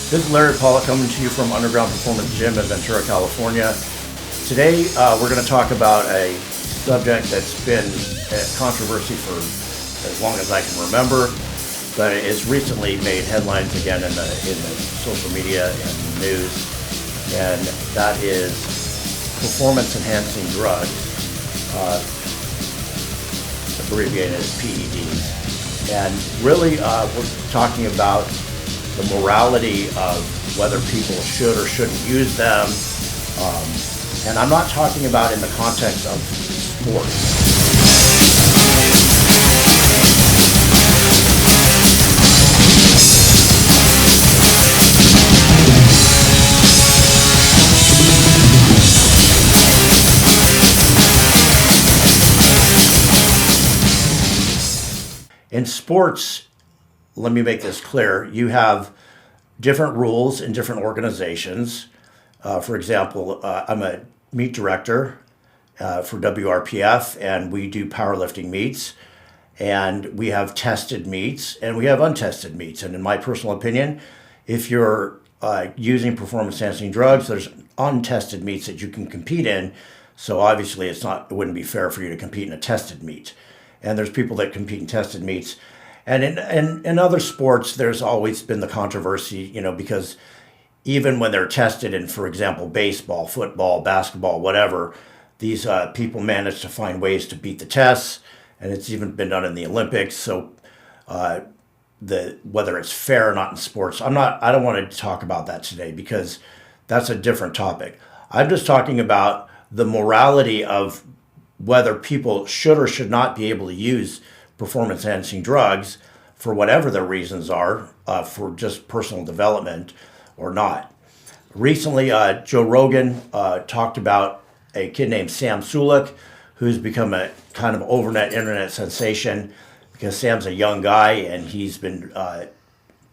This is Larry Pollock coming to you from Underground Performance Gym in Ventura, California. Today, we're going to talk about a subject that's been a controversy for as long as I can remember, but it's recently made headlines again in the social media and news, and that is performance-enhancing drugs, abbreviated as PEDs. And really, we're talking about the morality of whether people should or shouldn't use them. And I'm not talking about in the context of sports. In sports, let me make this clear, you have different rules in different organizations. For example, I'm a meet director for WRPF, and we do powerlifting meets. And we have tested meets, and we have untested meets. And in my personal opinion, if you're using performance-enhancing drugs, there's untested meets that you can compete in. So obviously, it wouldn't be fair for you to compete in a tested meet. And there's people that compete in tested meets. And in other sports, there's always been the controversy, because even when they're tested in, for example, baseball, football, basketball, whatever, these people manage to find ways to beat the tests, and it's even been done in the Olympics. So whether it's fair or not in sports, I don't want to talk about that today because that's a different topic. I'm just talking about the morality of whether people should or should not be able to use performance-enhancing drugs for whatever their reasons are, for just personal development or not. Recently, Joe Rogan talked about a kid named Sam Sulek, who's become a kind of internet sensation because Sam's a young guy and he's been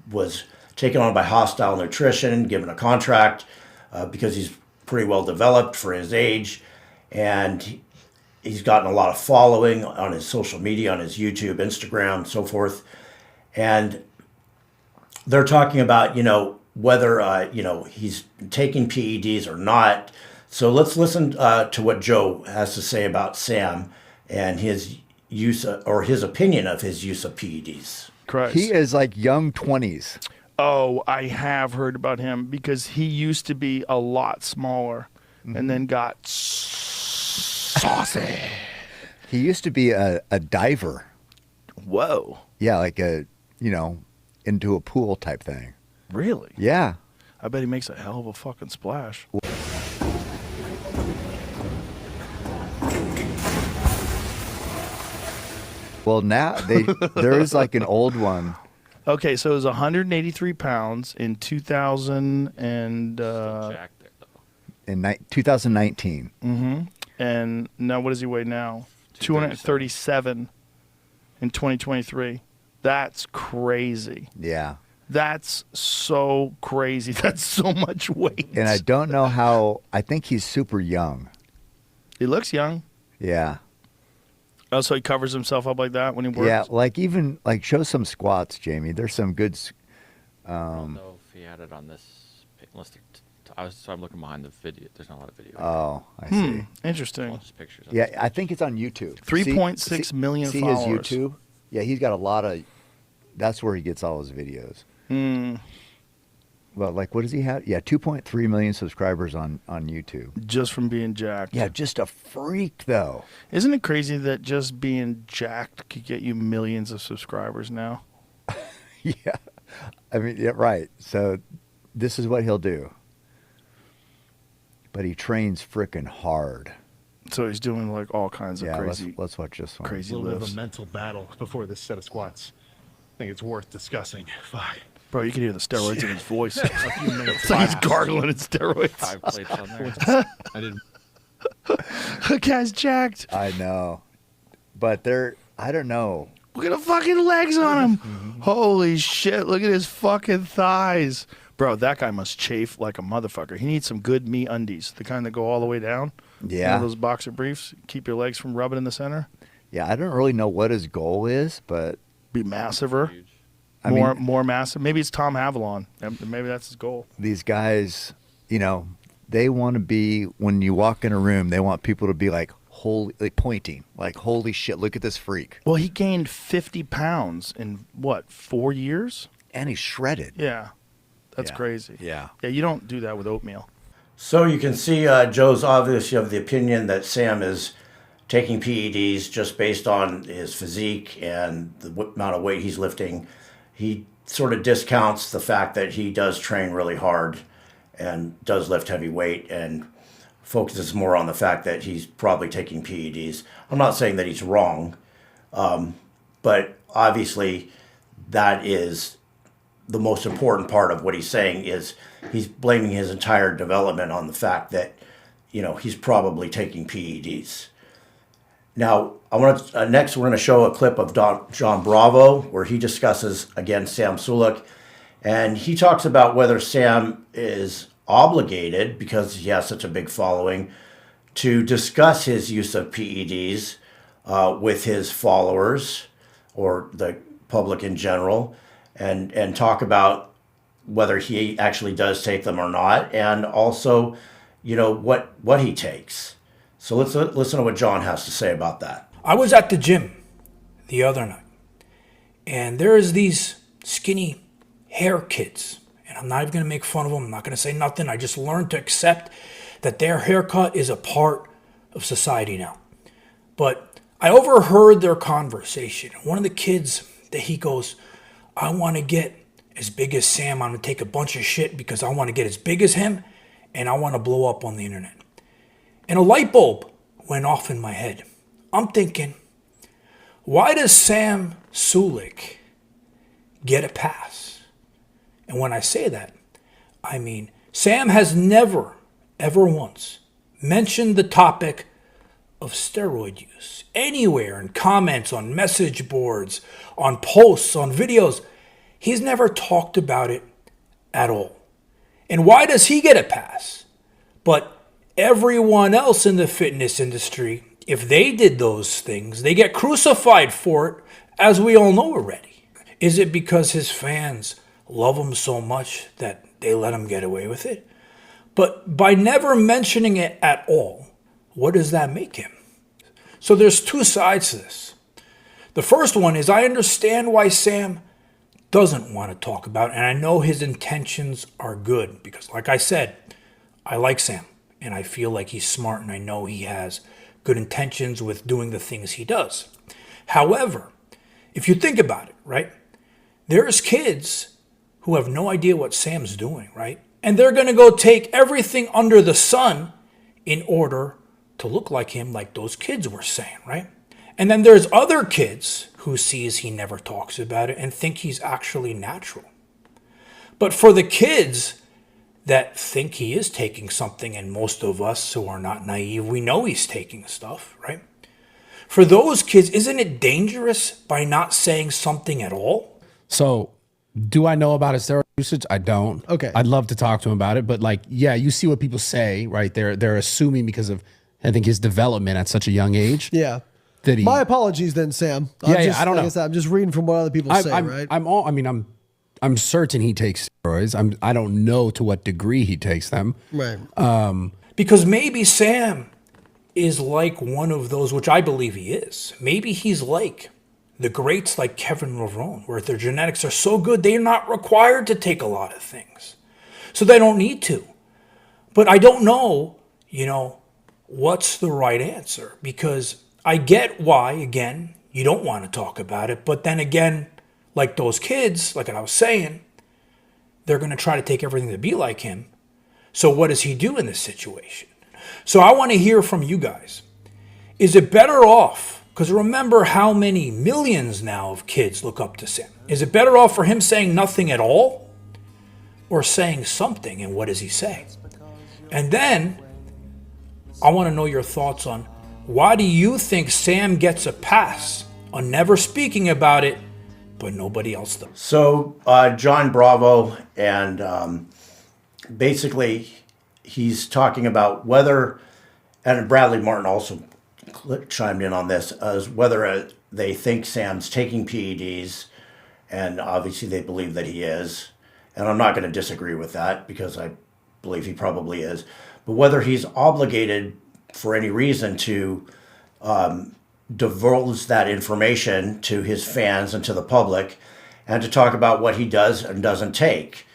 was taken on by Hostile Nutrition, given a contract because he's pretty well developed for his age, and he's gotten a lot of following on his social media, on his YouTube, Instagram, so forth. And they're talking about, whether, he's taking PEDs or not. So let's listen to what Joe has to say about Sam and his use or his opinion of his use of PEDs. Christ. He is like young 20s. Oh, I have heard about him because he used to be a lot smaller and then got saucy. He used to be a diver. Whoa. Yeah, like into a pool type thing. Really? Yeah. I bet he makes a hell of a fucking splash. Well, now there is like an old one. Okay, so it was 183 pounds in 2000 and... in 2019. Mm-hmm. And now what does he weigh now? 237 in 2023. That's crazy. Yeah. That's so crazy. That's so much weight. And I don't know how. I think he's super young. He looks young. Yeah. Oh, so he covers himself up like that when he works? Yeah, show some squats, Jamie. There's some good. I don't know if he had it on this. Unless I'm looking behind the video. There's not a lot of video. Oh, I see. Interesting. Just pictures. Yeah, I think it's on YouTube. 3.6 million see followers. See his YouTube? Yeah, he's got a lot of. That's where he gets all his videos. Well, what does he have? Yeah, 2.3 million subscribers on YouTube. Just from being jacked. Yeah, just a freak, though. Isn't it crazy that just being jacked could get you millions of subscribers now? Yeah. I mean, yeah, right. So this is what he'll do. But he trains frickin' hard. So he's doing all kinds of crazy. Let's watch this one. Crazy A little bit lifts. of a mental battle before this set of squats. I think it's worth discussing. Fuck. Bro, you can hear the steroids in his voice. A few minutes. It's like he's gargling in steroids. 5 plates on there. I didn't. The guy's jacked. I know. But I don't know. Look at the fucking legs on him. Holy shit. Look at his fucking thighs. Bro, that guy must chafe like a motherfucker. He needs some good me undies, the kind that go all the way down. Yeah. Those boxer briefs, keep your legs from rubbing in the center. Yeah, I don't really know what his goal is, but Be massiver. Huge. more massive. Maybe it's Tom Havilon. Maybe that's his goal. These guys, they want to be, when you walk in a room, they want people to be like, holy, like pointing, like, holy shit, look at this freak. Well, he gained 50 pounds in, 4 years? And he's shredded. Yeah. That's Yeah. crazy. Yeah. Yeah, you don't do that with oatmeal. So you can see Joe's obviously of the opinion that Sam is taking PEDs just based on his physique and the amount of weight he's lifting. He sort of discounts the fact that he does train really hard and does lift heavy weight and focuses more on the fact that he's probably taking PEDs. I'm not saying that he's wrong, but obviously that is the most important part of what he's saying is he's blaming his entire development on the fact that, he's probably taking PEDs. Now, next we're going to show a clip of John Bravo where he discusses, again, Sam Sulek, and he talks about whether Sam is obligated, because he has such a big following, to discuss his use of PEDs with his followers or the public in general, and talk about whether he actually does take them or not, and also, what he takes. So let's listen to what John has to say about that. I was at the gym the other night, and there's these skinny hair kids, and I'm not even going to make fun of them. I'm not going to say nothing. I just learned to accept that their haircut is a part of society now. But I overheard their conversation. One of the kids, that he goes, I want to get as big as Sam. I'm going to take a bunch of shit because I want to get as big as him, and I want to blow up on the internet. And a light bulb went off in my head. I'm thinking, why does Sam Sulek get a pass? And when I say that, I mean Sam has never, ever once mentioned the topic of steroid use anywhere in comments, on message boards, on posts, on videos. He's never talked about it at all. And why does he get a pass? But everyone else in the fitness industry, if they did those things, they get crucified for it, as we all know already. Is it because his fans love him so much that they let him get away with it? But by never mentioning it at all, what does that make him? So there's two sides to this. The first one is I understand why Sam doesn't want to talk about it, and I know his intentions are good because, like I said, I like Sam. And I feel like he's smart, and I know he has good intentions with doing the things he does. However, if you think about it, right, there's kids who have no idea what Sam's doing, right? And they're going to go take everything under the sun in order to look like him, like those kids were saying, right? And then there's other kids who sees he never talks about it and think he's actually natural. But for the kids that think he is taking something, and most of us who are not naive, we know he's taking stuff, right? For those kids, isn't it dangerous by not saying something at all? So, do I know about his steroid usage? I don't. Okay. I'd love to talk to him about it, but yeah, you see what people say, right? They're assuming because of, I think, his development at such a young age. Yeah. That he, My apologies then, Sam. I don't know. Like I said, I'm just reading from what other people say, right? I'm certain he takes steroids. I don't know to what degree he takes them. Right. Because maybe Sam is like one of those, which I believe he is. Maybe he's like the greats like Kevin Laverne, where their genetics are so good, they're not required to take a lot of things. So they don't need to. But I don't know, what's the right answer. Because I get why, again, you don't want to talk about it. But then again, like those kids, like I was saying, they're going to try to take everything to be like him. So what does he do in this situation? So I want to hear from you guys. Is it better off? Because remember how many millions now of kids look up to Sam. Is it better off for him saying nothing at all? Or saying something, and what does he say? And then I want to know your thoughts on why do you think Sam gets a pass on never speaking about it, but nobody else does? So John Bravo, and basically he's talking about whether, and Bradley Martin also chimed in on this, as whether they think Sam's taking PEDs and obviously they believe that he is. And I'm not going to disagree with that because I believe he probably is. But whether he's obligated for any reason to divulge that information to his fans and to the public and to talk about what he does and doesn't take.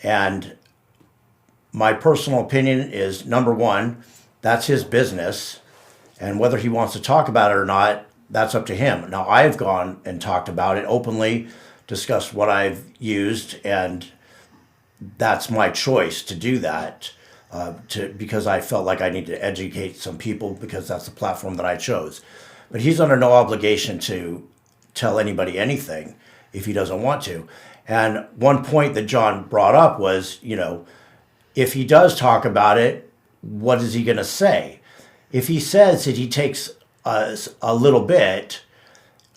And my personal opinion is, number one, that's his business. And whether he wants to talk about it or not, that's up to him. Now, I've gone and talked about it openly, discussed what I've used, and that's my choice to do that because I felt like I need to educate some people because that's the platform that I chose. But he's under no obligation to tell anybody anything if he doesn't want to. And one point that John brought up was, if he does talk about it, what is he going to say? If he says that he takes a little bit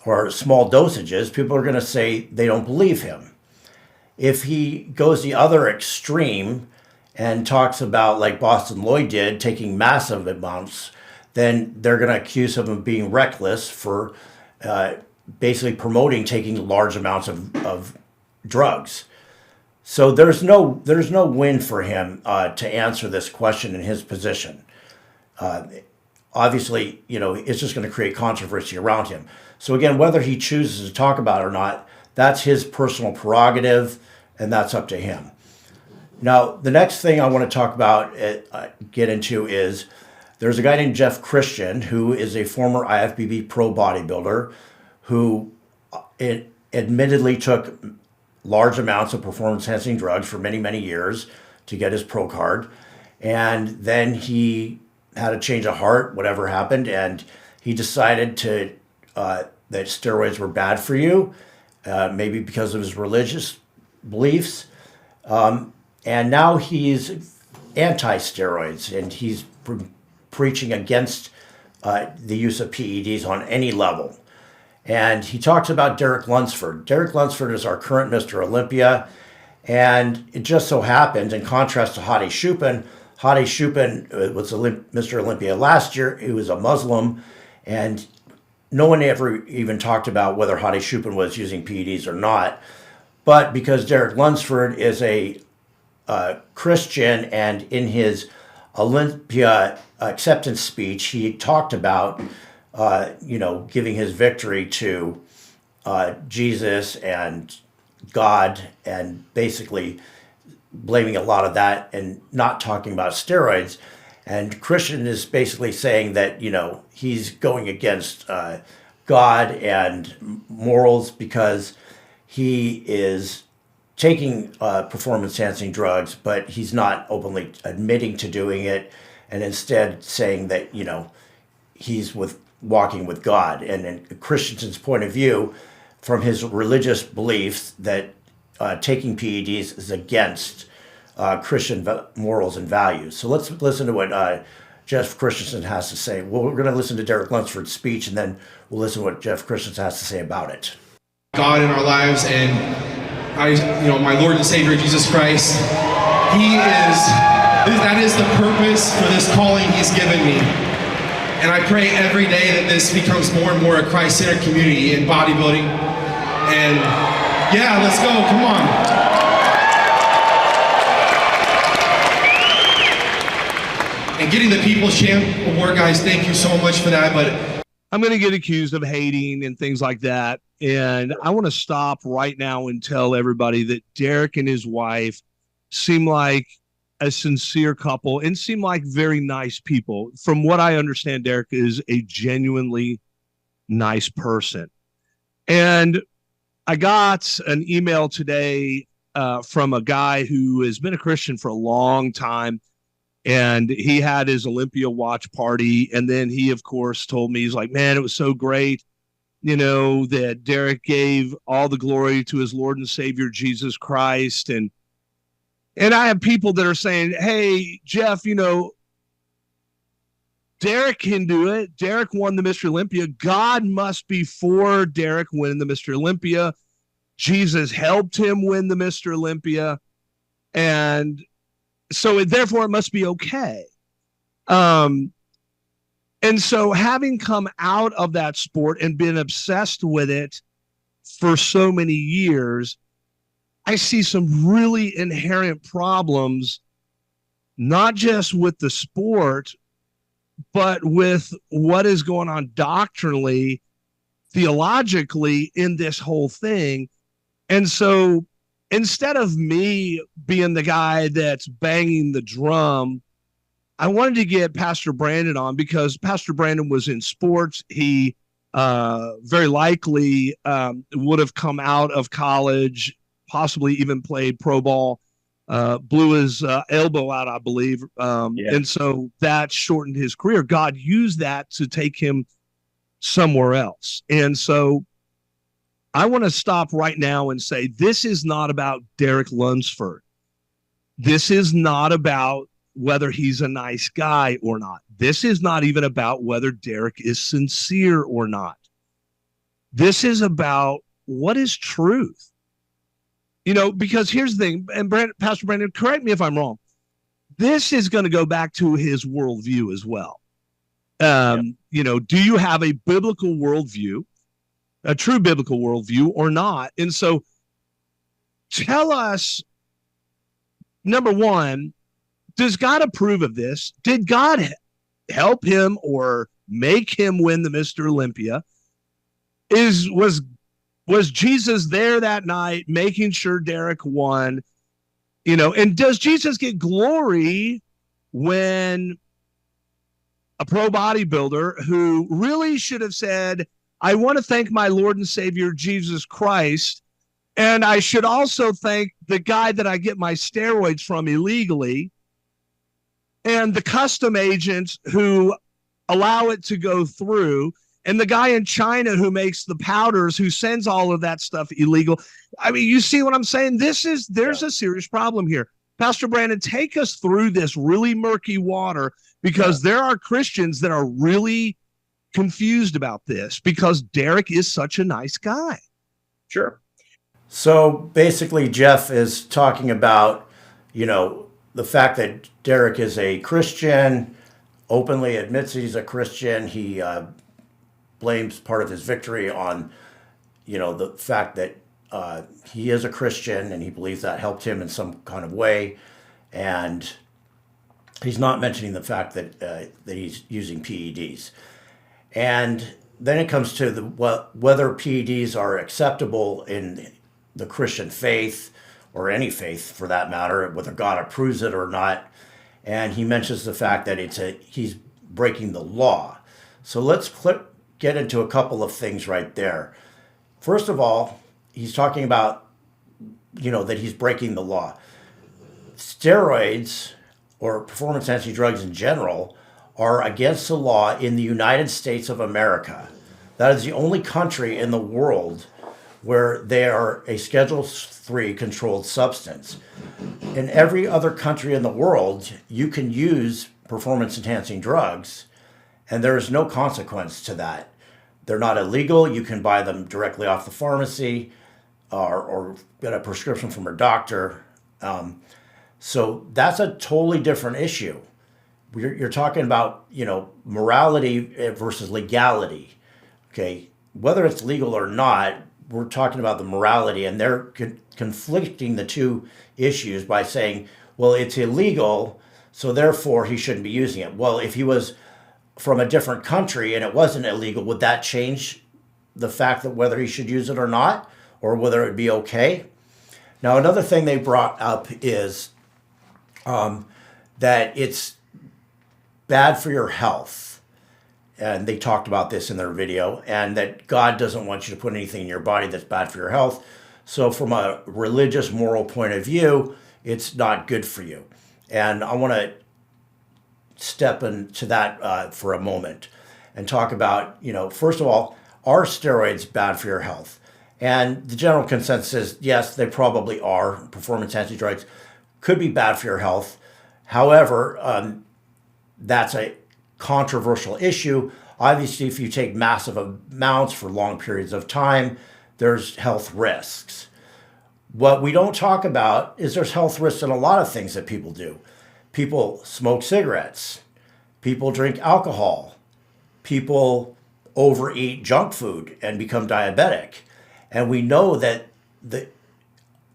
or small dosages, people are going to say they don't believe him. If he goes the other extreme and talks about, like Boston Lloyd did, taking massive amounts, then they're going to accuse him of being reckless for basically promoting taking large amounts of drugs. So there's no win for him to answer this question in his position. Obviously, it's just going to create controversy around him. So again, whether he chooses to talk about it or not, that's his personal prerogative, and that's up to him. Now, the next thing I want to talk about, get into, is there's a guy named Jeff Christian who is a former IFBB Pro bodybuilder who admittedly took large amounts of performance-enhancing drugs for many, many years to get his pro card. And then he had a change of heart, whatever happened, and he decided that steroids were bad for you, maybe because of his religious beliefs. And now he's anti-steroids, and he's preaching against the use of PEDs on any level. And he talks about Derek Lunsford. Derek Lunsford is our current Mr. Olympia, and it just so happens, in contrast to Hadi Chupin was Mr. Olympia last year. He was a Muslim, and no one ever even talked about whether Hadi Chupin was using PEDs or not. But because Derek Lunsford is a Christian, and in his Olympia acceptance speech, he talked about, giving his victory to Jesus and God, and basically blaming a lot of that and not talking about steroids. And Christian is basically saying that, he's going against God and morals because he is taking performance-enhancing drugs, but he's not openly admitting to doing it, and instead saying that, he's walking with God. And in Christian's point of view, from his religious beliefs, that taking PEDs is against Christian morals and values. So let's listen to what Jeff Christian has to say. Well, we're going to listen to Derek Lunsford's speech, and then we'll listen to what Jeff Christian has to say about it. God in our lives, and my Lord and Savior Jesus Christ, that is the purpose for this calling He's given me. And I pray every day that this becomes more and more a Christ-centered community in bodybuilding. And yeah, let's go, come on. And getting the People's Champ Award, guys, thank you so much for that. But I'm going to get accused of hating and things like that. And I want to stop right now and tell everybody that Derek and his wife seem like a sincere couple and seem like very nice people. From what I understand, Derek is a genuinely nice person. And I got an email today from a guy who has been a Christian for a long time. And he had his Olympia watch party. And then he, of course, told me, he's like, man, it was so great, that Derek gave all the glory to his Lord and Savior, Jesus Christ. And I have people that are saying, hey, Jeff, Derek can do it. Derek won the Mr. Olympia. God must be for Derek winning the Mr. Olympia. Jesus helped him win the Mr. Olympia. And so therefore it must be okay. And so having come out of that sport and been obsessed with it for so many years, I see some really inherent problems, not just with the sport, but with what is going on doctrinally, theologically in this whole thing. And so instead of me being the guy that's banging the drum, I wanted to get Pastor Brandon on because Pastor Brandon was in sports. He very likely would have come out of college, possibly even played pro ball, blew his elbow out, I believe. And so that shortened his career. God used that to take him somewhere else. And so I want to stop right now and say, this is not about Derek Lunsford. This is not about whether he's a nice guy or not. This is not even about whether Derek is sincere or not. This is about what is truth. You know, because here's the thing, and Pastor Brandon, correct me if I'm wrong. This is going to go back to his worldview as well. You know, do you have a biblical worldview, a true biblical worldview or not? And so tell us, number one, does God approve of this? Did God help him or make him win the Mr. Olympia? Was Jesus there that night making sure Derek won? You know, and does Jesus get glory when a pro bodybuilder who really should have said, I want to thank my Lord and Savior, Jesus Christ, and I should also thank the guy that I get my steroids from illegally, and the custom agents who allow it to go through, and the guy in China who makes the powders, who sends all of that stuff illegal. I mean, you see what I'm saying? There's a serious problem here. Pastor Brandon, take us through this really murky water, because there are Christians that are really confused about this because Derek is such a nice guy. Sure. So basically, Jeff is talking about, you know, the fact that Derek is a Christian, openly admits he's a Christian. He blames part of his victory on, you know, the fact that he is a Christian and he believes that helped him in some kind of way. And he's not mentioning the fact that that he's using PEDs. And then it comes to whether PEDs are acceptable in the Christian faith, or any faith for that matter, whether God approves it or not. And he mentions the fact that he's breaking the law. So let's get into a couple of things right there. First of all, he's talking about, you know, that he's breaking the law. Steroids, or performance-enhancing drugs in general, are against the law in the United States of America. That is the only country in the world where they are a Schedule III controlled substance. In every other country in the world, you can use performance-enhancing drugs, and there is no consequence to that. They're not illegal. You can buy them directly off the pharmacy or get a prescription from a doctor. So that's a totally different issue. You're talking about, you know, morality versus legality. Okay, whether it's legal or not, we're talking about the morality, and they're conflicting the two issues by saying, well, it's illegal, so therefore he shouldn't be using it. Well, if he was from a different country and it wasn't illegal, would that change the fact that whether he should use it or not, or whether it would be okay? Now, another thing they brought up is that it's bad for your health. And they talked about this in their video, and that God doesn't want you to put anything in your body that's bad for your health. So from a religious, moral point of view, it's not good for you. And I want to step into that for a moment and talk about, you know, first of all, are steroids bad for your health? And the general consensus is, yes, they probably are. Performance-enhancing drugs could be bad for your health. However, that's a controversial issue. Obviously, if you take massive amounts for long periods of time, there's health risks. What we don't talk about is there's health risks in a lot of things that people do. People smoke cigarettes. People drink alcohol. People overeat junk food and become diabetic. And we know that the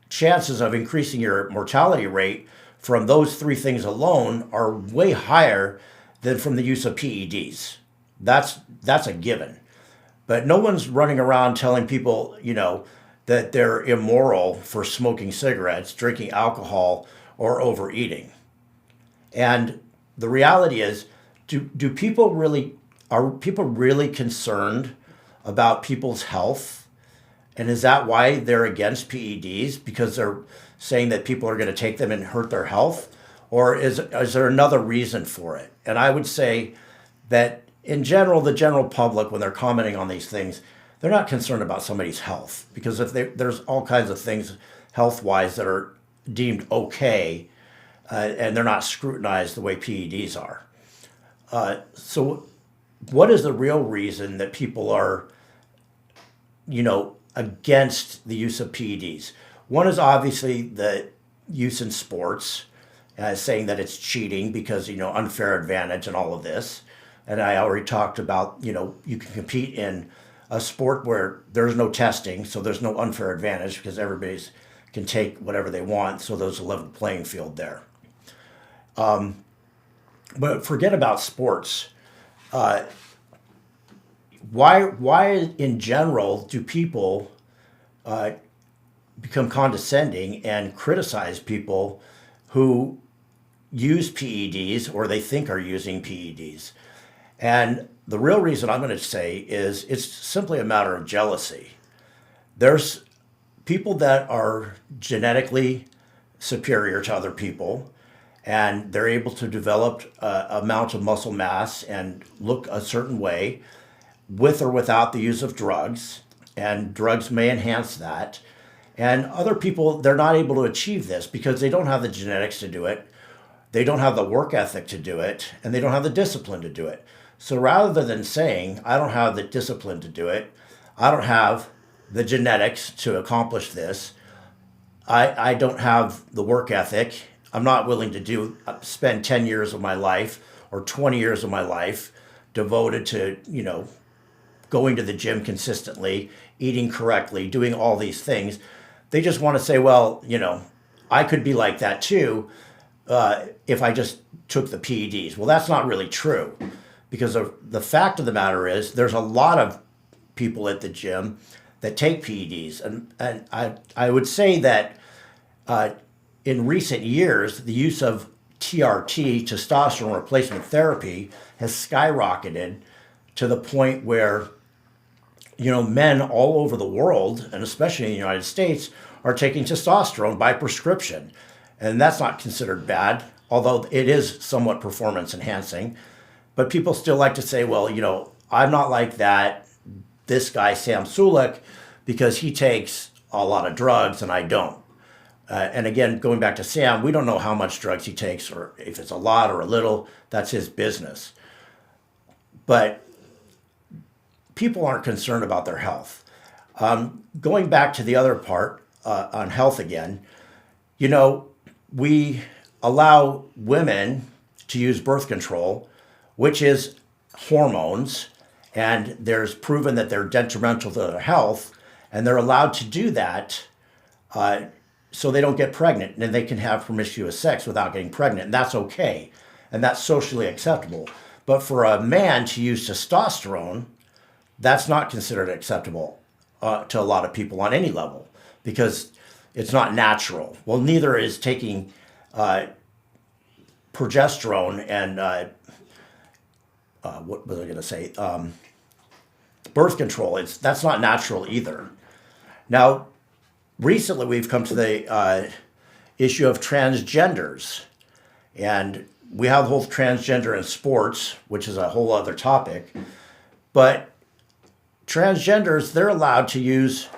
chances of increasing your mortality rate from those three things alone are way higher than from the use of PEDs. That's a given. But no one's running around telling people, that they're immoral for smoking cigarettes, drinking alcohol, or overeating. And the reality is, are people really concerned about people's health? And is that why they're against PEDs? Because they're saying that people are going to take them and hurt their health? Or is there another reason for it? And I would say that in general, the general public, when they're commenting on these things, they're not concerned about somebody's health, because there's all kinds of things health-wise that are deemed okay, and they're not scrutinized the way PEDs are. So what is the real reason that people are, against the use of PEDs? One is obviously the use in sports, saying that it's cheating because, unfair advantage and all of this. And I already talked about, you can compete in a sport where there's no testing, so there's no unfair advantage because everybody can take whatever they want, so there's a level playing field there. But forget about sports. Why in general do people become condescending and criticize people who use PEDs or they think are using PEDs? And the real reason I'm going to say is it's simply a matter of jealousy. There's people that are genetically superior to other people, and they're able to develop amount of muscle mass and look a certain way with or without the use of drugs, and drugs may enhance that. And other people, they're not able to achieve this because they don't have the genetics to do it, they don't have the work ethic to do it, and they don't have the discipline to do it. So rather than saying, I don't have the discipline to do it, I don't have the genetics to accomplish this, I don't have the work ethic, I'm not willing to spend 10 years of my life or 20 years of my life devoted to, going to the gym consistently, eating correctly, doing all these things. They just want to say, well, I could be like that too if I just took the PEDs. Well, that's not really true, because the fact of the matter is there's a lot of people at the gym that take PEDs. And I would say that in recent years, the use of TRT, testosterone replacement therapy, has skyrocketed to the point where, men all over the world, and especially in the United States, are taking testosterone by prescription. And that's not considered bad, although it is somewhat performance enhancing. But people still like to say, well, I'm not like that, this guy, Sam Sulek, because he takes a lot of drugs and I don't. And again, going back to Sam, we don't know how much drugs he takes or if it's a lot or a little. That's his business. But people aren't concerned about their health. Going back to the other part on health again, we allow women to use birth control, which is hormones, and there's proven that they're detrimental to their health, and they're allowed to do that so they don't get pregnant, and they can have promiscuous sex without getting pregnant, and that's okay, and that's socially acceptable. But for a man to use testosterone, that's not considered acceptable to a lot of people on any level, because it's not natural. Well, neither is taking progesterone and what was I going to say? Birth control. That's not natural either. Now, recently we've come to the issue of transgenders, and we have the whole transgender in sports, which is a whole other topic. But transgenders, they're allowed to use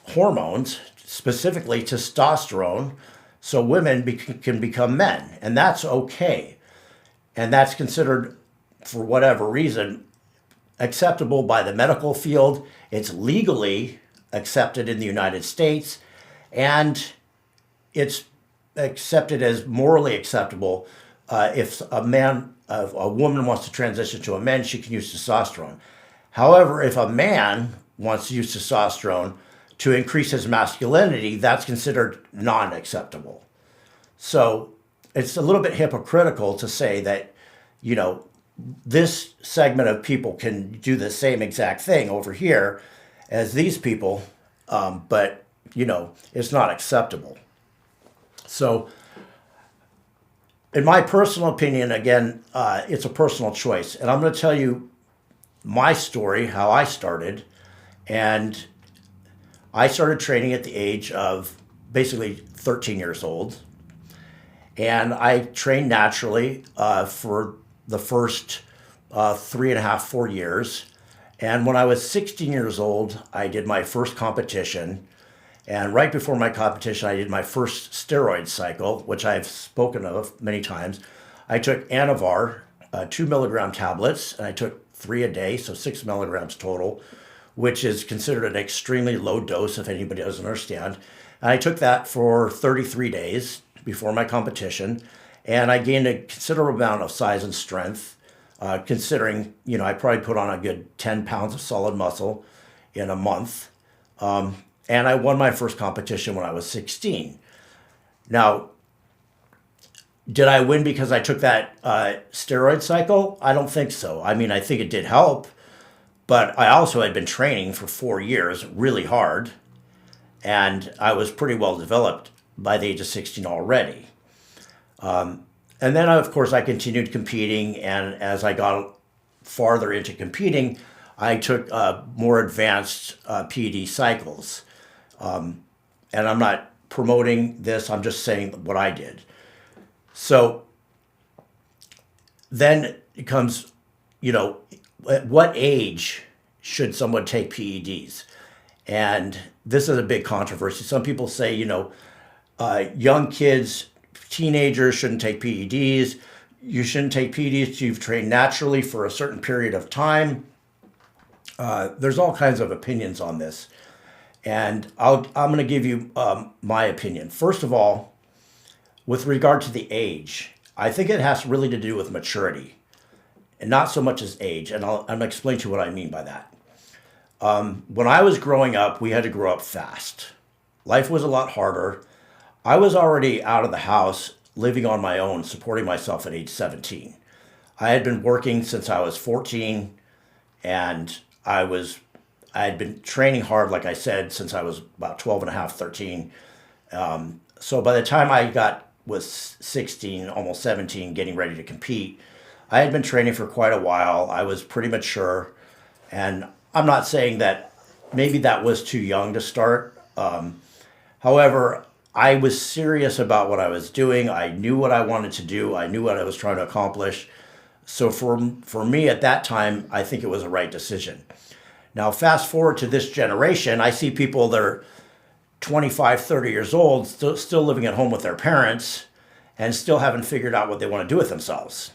hormones, specifically testosterone, so women can become men, and that's okay. And that's considered, for whatever reason, acceptable by the medical field. It's legally accepted in the United States, and it's accepted as morally acceptable. If a woman wants to transition to a man, she can use testosterone. However, if a man wants to use testosterone to increase his masculinity, that's considered non-acceptable. So it's a little bit hypocritical to say that, this segment of people can do the same exact thing over here as these people, but, it's not acceptable. So in my personal opinion, again, it's a personal choice. And I'm going to tell you my story, how I started. And I started training at the age of basically 13 years old. And I trained naturally for the first 3.5, 4 years. And when I was 16 years old, I did my first competition. And right before my competition, I did my first steroid cycle, which I've spoken of many times. I took Anavar, 2 milligram tablets, and I took 3 a day, so 6 milligrams total, which is considered an extremely low dose if anybody doesn't understand. And I took that for 33 days before my competition, and I gained a considerable amount of size and strength, considering, I probably put on a good 10 pounds of solid muscle in a month. And I won my first competition when I was 16. Now, did I win because I took that steroid cycle? I don't think so. I mean, I think it did help, but I also had been training for 4 years really hard, and I was pretty well developed by the age of 16 already. And then, of course, I continued competing, and as I got farther into competing, I took more advanced PED cycles. And I'm not promoting this, I'm just saying what I did. So then it comes, at what age should someone take PEDs? And this is a big controversy. Some people say, young kids, teenagers shouldn't take PEDs. You shouldn't take PEDs till you've trained naturally for a certain period of time. There's all kinds of opinions on this. And I'm going to give you my opinion. First of all, with regard to the age, I think it has really to do with maturity and not so much as age. And I'm going to explain to you what I mean by that. When I was growing up, we had to grow up fast. Life was a lot harder. I was already out of the house, living on my own, supporting myself at age 17. I had been working since I was 14, and I had been training hard, like I said, since I was about 12 and a half, 13. So by the time I was 16, almost 17, getting ready to compete, I had been training for quite a while. I was pretty mature, and I'm not saying that maybe that was too young to start. However, I was serious about what I was doing. I knew what I wanted to do. I knew what I was trying to accomplish. So for me at that time, I think it was a right decision. Now, fast forward to this generation, I see people that are 25, 30 years old, still living at home with their parents and still haven't figured out what they want to do with themselves.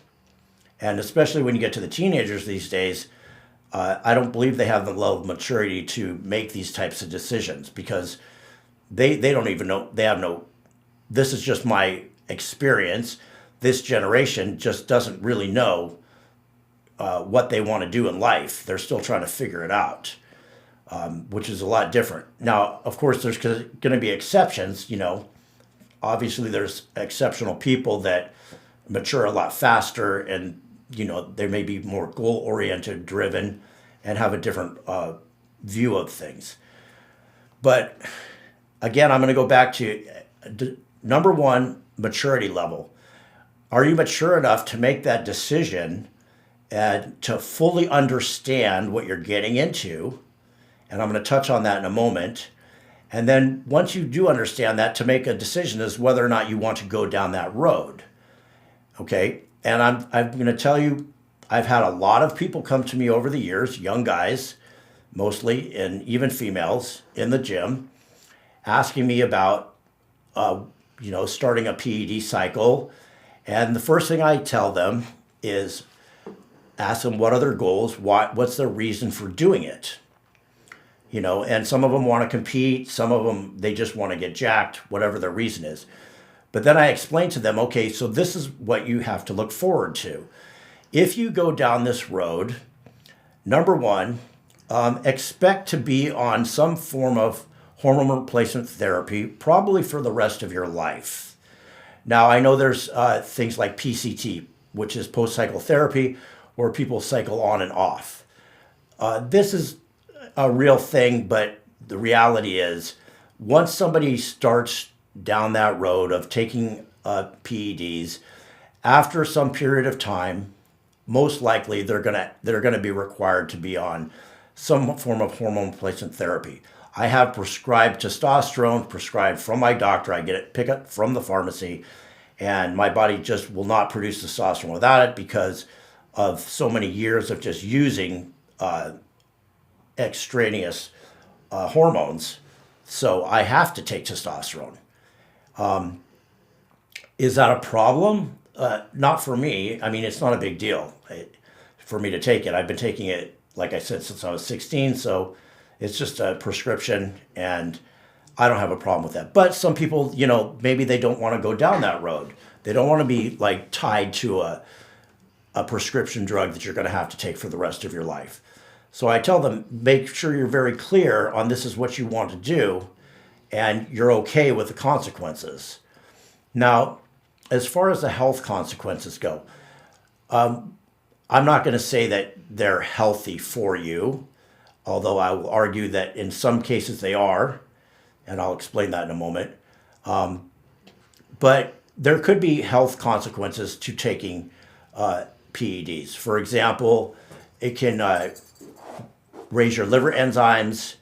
And especially when you get to the teenagers these days, I don't believe they have the level of maturity to make these types of decisions, because they don't even know, this is just my experience. This generation just doesn't really know what they want to do in life. They're still trying to figure it out, which is a lot different. Now, of course, there's going to be exceptions. Obviously there's exceptional people that mature a lot faster, and they may be more goal-oriented, driven, and have a different view of things. But again, I'm going to go back to number one, maturity level. Are you mature enough to make that decision and to fully understand what you're getting into? And I'm going to touch on that in a moment. And then once you do understand that, to make a decision as whether or not you want to go down that road. Okay? And I'm going to tell you, I've had a lot of people come to me over the years, young guys mostly, and even females in the gym, asking me about, starting a PED cycle. And the first thing I tell them is ask them what are their goals, what's their reason for doing it. And some of them want to compete, some of them, they just want to get jacked, whatever their reason is. But then I explain to them, okay, so this is what you have to look forward to. If you go down this road, number one, expect to be on some form of hormone replacement therapy, probably for the rest of your life. Now, I know there's things like PCT, which is post-cycle therapy, where people cycle on and off. This is a real thing, but the reality is, once somebody starts down that road of taking PEDs, after some period of time, most likely they're gonna be required to be on some form of hormone replacement therapy. I have prescribed testosterone, prescribed from my doctor. I get it, pick it from the pharmacy, and my body just will not produce testosterone without it because of so many years of just using extraneous hormones. So I have to take testosterone. Is that a problem? Not for me. I mean, it's not a big deal for me to take it. I've been taking it, like I said, since I was 16. So it's just a prescription, and I don't have a problem with that. But some people, you know, maybe they don't want to go down that road. They don't want to be like tied to a prescription drug that you're going to have to take for the rest of your life. So I tell them, make sure you're very clear on this is what you want to do, and you're okay with the consequences. Now, as far as the health consequences go, I'm not going to say that they're healthy for you, although I will argue that in some cases they are, and I'll explain that in a moment. But there could be health consequences to taking PEDs. For example, it can raise your liver enzymes,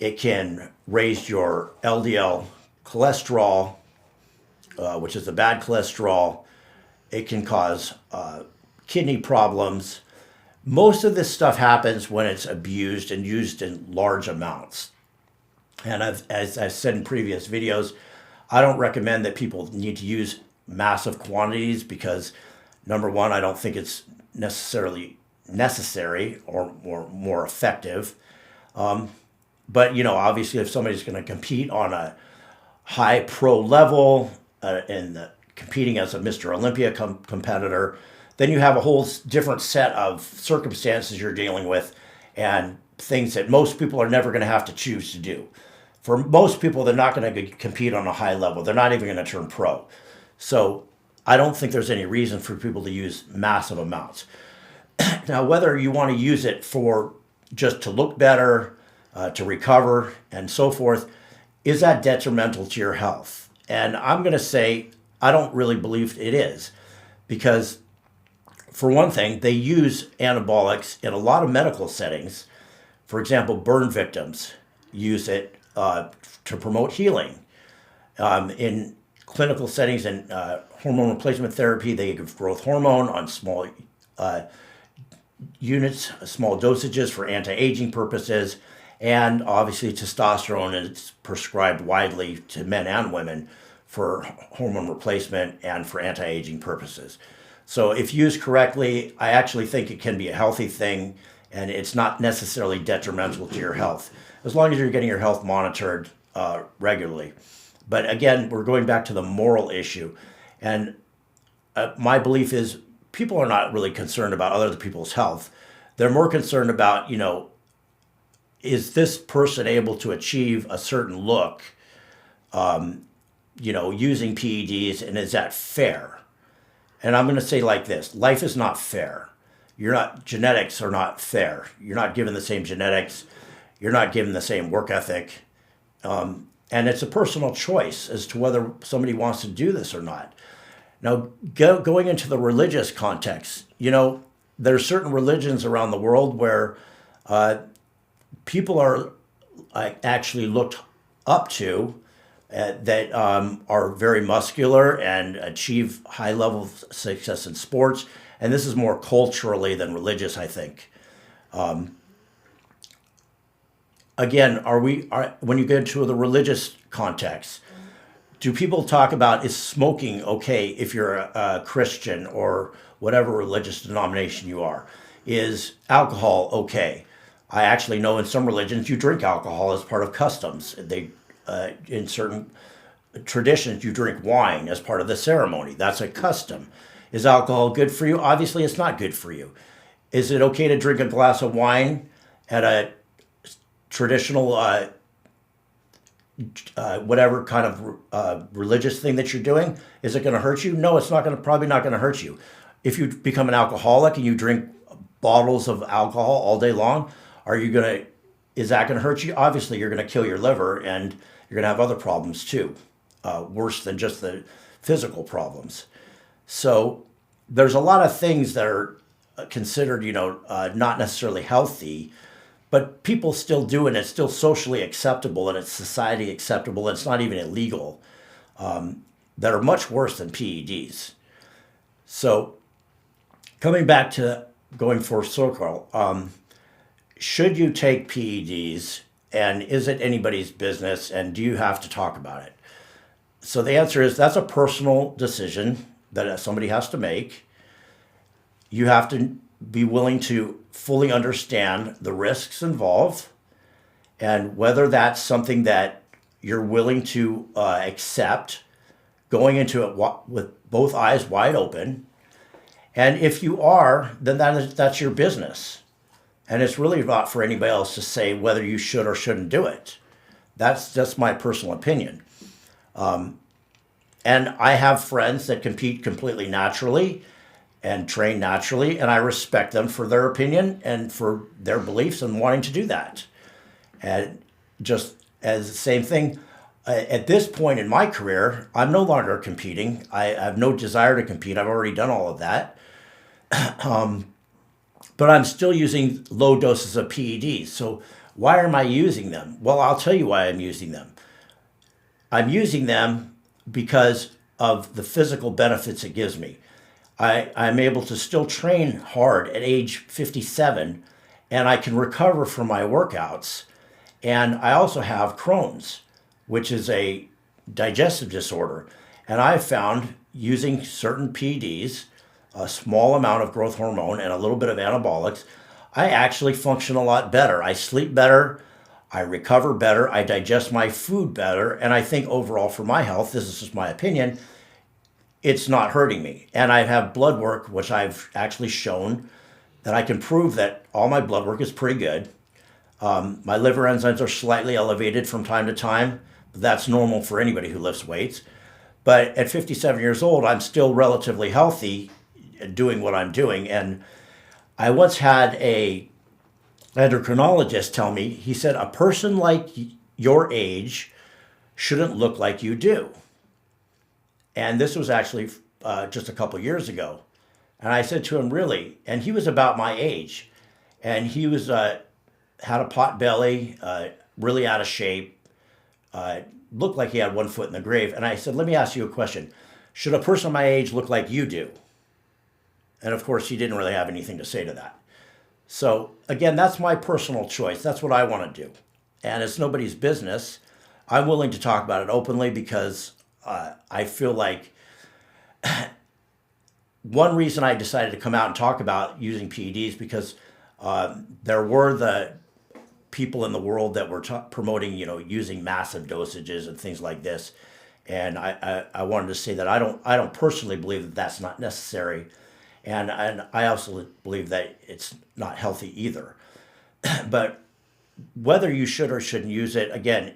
it can raise your LDL cholesterol, which is the bad cholesterol. It can cause kidney problems. Most of this stuff happens when it's abused and used in large amounts. And as I've said in previous videos, I don't recommend that people need to use massive quantities because, number one, I don't think it's necessarily necessary or more effective. But, you know, obviously if somebody's going to compete on a high pro level and competing as a Mr. Olympia competitor, then you have a whole different set of circumstances you're dealing with and things that most people are never going to have to choose to do. For most people, they're not going to compete on a high level. They're not even going to turn pro. So I don't think there's any reason for people to use massive amounts. Now, whether you want to use it for just to look better, to recover, and so forth, is that detrimental to your health? And I'm going to say I don't really believe it is, because for one thing, they use anabolics in a lot of medical settings. For example, burn victims use it to promote healing. In clinical settings and hormone replacement therapy, they give growth hormone on small units, small dosages for anti-aging purposes, and obviously testosterone is prescribed widely to men and women for hormone replacement and for anti-aging purposes. So if used correctly, I actually think it can be a healthy thing, and it's not necessarily detrimental to your health, as long as you're getting your health monitored regularly. But again, we're going back to the moral issue. And my belief is people are not really concerned about other people's health. They're more concerned about, you know, is this person able to achieve a certain look, you know, using PEDs, and is that fair? And I'm going to say like this, life is not fair. Genetics are not fair. You're not given the same genetics. You're not given the same work ethic. And it's a personal choice as to whether somebody wants to do this or not. Now, going into the religious context, you know, there are certain religions around the world where people are actually looked up to that are very muscular and achieve high level of success in sports. And this is more culturally than religious, I think. Again, when you get into the religious context, do people talk about, is smoking okay if you're a Christian or whatever religious denomination you are? Is alcohol okay? I actually know in some religions you drink alcohol as part of customs. In certain traditions, you drink wine as part of the ceremony. That's a custom. Is alcohol good for you? Obviously, it's not good for you. Is it okay to drink a glass of wine at a traditional whatever kind of religious thing that you're doing. Is it going to hurt you? No, it's not going to, probably not going to hurt you. If you become an alcoholic and you drink bottles of alcohol all day long, is that going to hurt you? Obviously, you're going to kill your liver, and you're going to have other problems too, worse than just the physical problems. So there's a lot of things that are considered, not necessarily healthy, but people still do, and it's still socially acceptable, and it's society acceptable, and it's not even illegal, that are much worse than PEDs. So coming back to going for circle, should you take PEDs, and is it anybody's business, and do you have to talk about it? So the answer is that's a personal decision that somebody has to make. You have to be willing to fully understand the risks involved and whether that's something that you're willing to accept, going into it with both eyes wide open. And if you are, then that's your business. And it's really not for anybody else to say whether you should or shouldn't do it. That's just my personal opinion. And I have friends that compete completely naturally and train naturally, and I respect them for their opinion and for their beliefs and wanting to do that. And just as the same thing, at this point in my career, I'm no longer competing. I have no desire to compete. I've already done all of that. But I'm still using low doses of PEDs. So why am I using them? Well, I'll tell you why I'm using them. I'm using them because of the physical benefits it gives me. I'm able to still train hard at age 57, and I can recover from my workouts. And I also have Crohn's, which is a digestive disorder. And I've found using certain PEDs, a small amount of growth hormone and a little bit of anabolics, I actually function a lot better. I sleep better, I recover better, I digest my food better, and I think overall for my health, this is just my opinion, it's not hurting me. And I have blood work, which I've actually shown that I can prove that all my blood work is pretty good. My liver enzymes are slightly elevated from time to time, but that's normal for anybody who lifts weights. But at 57 years old, I'm still relatively healthy doing what I'm doing. And I once had a endocrinologist tell me, he said, a person like your age shouldn't look like you do. And this was actually just a couple years ago. And I said to him, really? And he was about my age. And he was had a pot belly, really out of shape, looked like he had one foot in the grave. And I said, let me ask you a question. Should a person my age look like you do? And of course, he didn't really have anything to say to that. So again, that's my personal choice. That's what I want to do. And it's nobody's business. I'm willing to talk about it openly because I feel like one reason I decided to come out and talk about using PEDs because there were the people in the world that were promoting, using massive dosages and things like this. And I wanted to say that I don't personally believe that that's not necessary. And I also believe that it's not healthy either. But whether you should or shouldn't use it, again,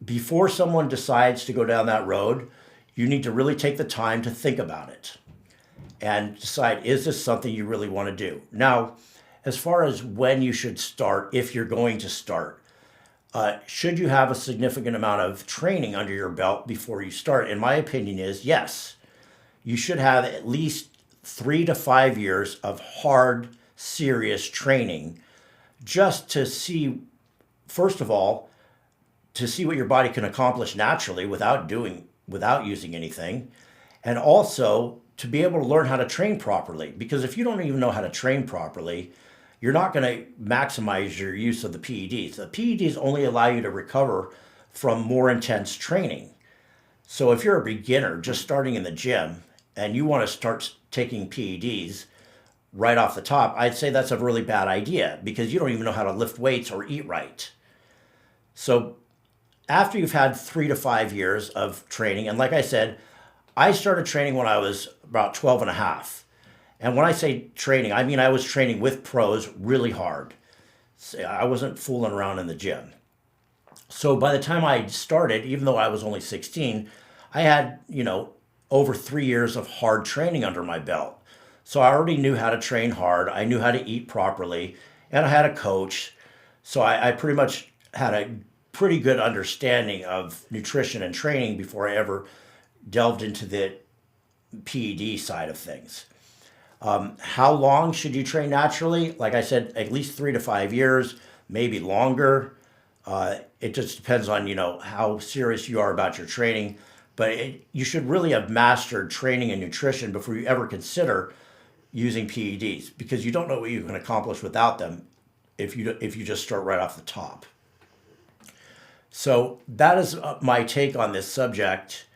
before someone decides to go down that road, you need to really take the time to think about it and decide, is this something you really want to do? Now, as far as when you should start, if you're going to start, should you have a significant amount of training under your belt before you start? And my opinion is yes. You should have at least 3 to 5 years of hard, serious training just to see, first of all, to see what your body can accomplish naturally without using anything, and also to be able to learn how to train properly. Because if you don't even know how to train properly, you're not going to maximize your use of the PEDs. The PEDs only allow you to recover from more intense training. So if you're a beginner just starting in the gym and you want to start taking PEDs right off the top, I'd say that's a really bad idea because you don't even know how to lift weights or eat right. So after you've had 3 to 5 years of training, and like I said, I started training when I was about 12 and a half. And when I say training, I mean I was training with pros really hard. I wasn't fooling around in the gym. So by the time I started, even though I was only 16, I had, over 3 years of hard training under my belt. So I already knew how to train hard. I knew how to eat properly, and I had a coach. So I pretty much had a pretty good understanding of nutrition and training before I ever delved into the PED side of things. How long should you train naturally? Like I said, at least 3 to 5 years, maybe longer. It just depends on, how serious you are about your training. But you should really have mastered training and nutrition before you ever consider using PEDs, because you don't know what you can accomplish without them if you just start right off the top. So that is my take on this subject,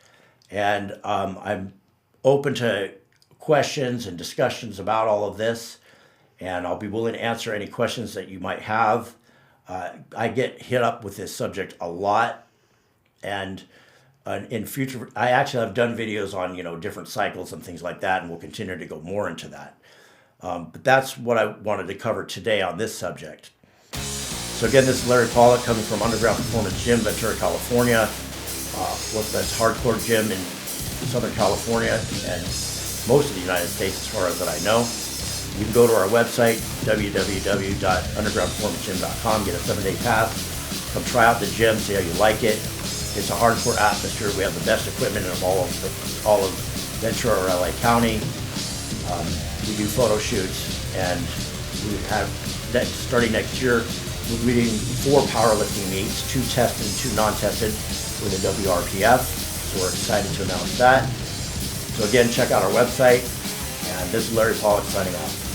and I'm open to questions and discussions about all of this, and I'll be willing to answer any questions that you might have. I get hit up with this subject a lot, and in future, I actually have done videos on different cycles and things like that, and we'll continue to go more into that. But that's what I wanted to cover today on this subject. So again, this is Larry Pollock coming from Underground Performance Gym, Ventura, California. That's hardcore gym in Southern California and most of the United States, as far as that I know. You can go to our website, www.undergroundperformancegym.com, get a 7-day pass, come try out the gym, see how you like it. It's a hardcore atmosphere. We have the best equipment in all of Ventura or LA County. We do photo shoots, and we have, starting next year, we'll be doing 4 powerlifting meets, 2 tested and 2 non-tested with a WRPF. So we're excited to announce that. So again, check out our website. And this is Larry Pollock signing off.